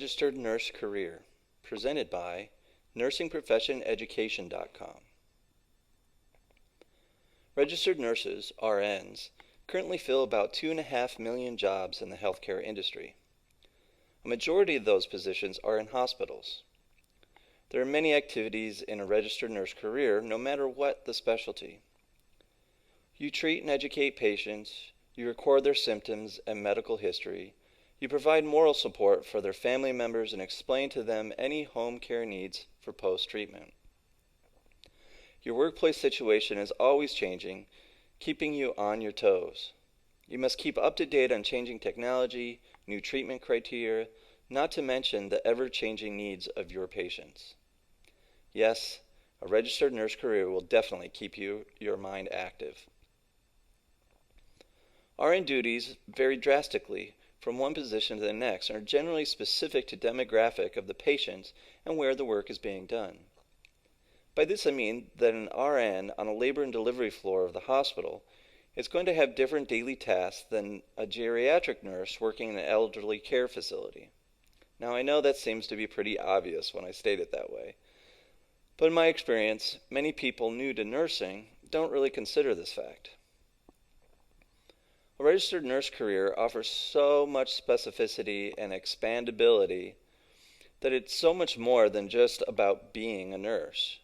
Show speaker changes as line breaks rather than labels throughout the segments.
Registered Nurse Career, presented by nursingprofessioneducation.com. Registered nurses, RNs, currently fill about 2.5 million jobs in the healthcare industry. A majority of those positions are in hospitals. There are many activities in a registered nurse career, no matter what the specialty. You treat and educate patients, you record their symptoms and medical history, you provide moral support for their family members and explain to them any home care needs for post-treatment. Your workplace situation is always changing, keeping you on your toes. You must keep up to date on changing technology, new treatment criteria, not to mention the ever-changing needs of your patients. Yes, a registered nurse career will definitely keep your mind active. RN duties vary drastically from one position to the next and are generally specific to demographic of the patients and where the work is being done. By this I mean that an RN on a labor and delivery floor of the hospital is going to have different daily tasks than a geriatric nurse working in an elderly care facility. Now I know that seems to be pretty obvious when I state it that way, but in my experience, many people new to nursing don't really consider this fact. A registered nurse career offers so much specificity and expandability that it's so much more than just about being a nurse.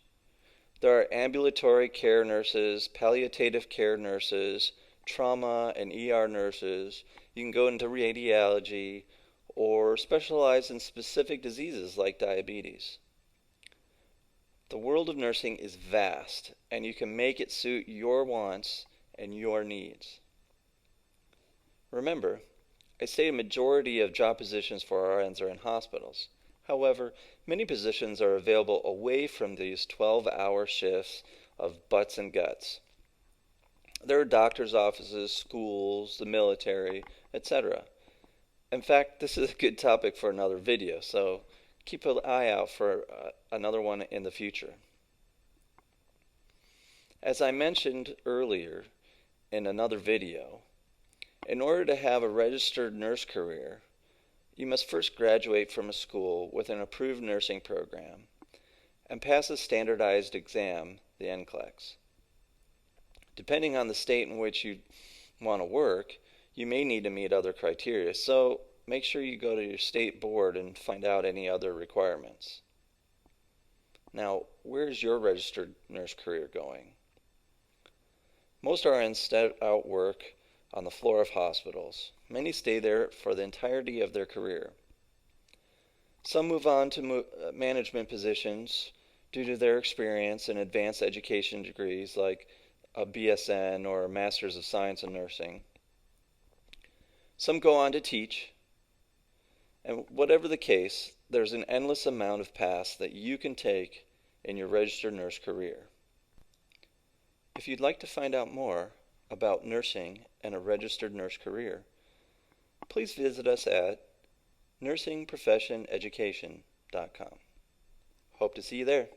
There are ambulatory care nurses, palliative care nurses, trauma and ER nurses. You can go into radiology or specialize in specific diseases like diabetes. The world of nursing is vast, and you can make it suit your wants and your needs. Remember, I say a majority of job positions for RNs are in hospitals. However, many positions are available away from these 12-hour shifts of butts and guts. There are doctors' offices, schools, the military, etc. In fact, this is a good topic for another video, so keep an eye out for another one in the future. As I mentioned earlier in another video, in order to have a registered nurse career, you must first graduate from a school with an approved nursing program and pass a standardized exam, the NCLEX. Depending on the state in which you want to work, you may need to meet other criteria, so make sure you go to your state board and find out any other requirements. Now, where's your registered nurse career going? Most RNs start out work on the floor of hospitals. Many stay there for the entirety of their career. Some move on to management positions due to their experience in advanced education degrees like a BSN or a Master's of Science in Nursing. Some go on to teach, and whatever the case, there's an endless amount of paths that you can take in your registered nurse career. If you'd like to find out more about nursing and a registered nurse career, please visit us at nursingprofessioneducation.com. Hope to see you there.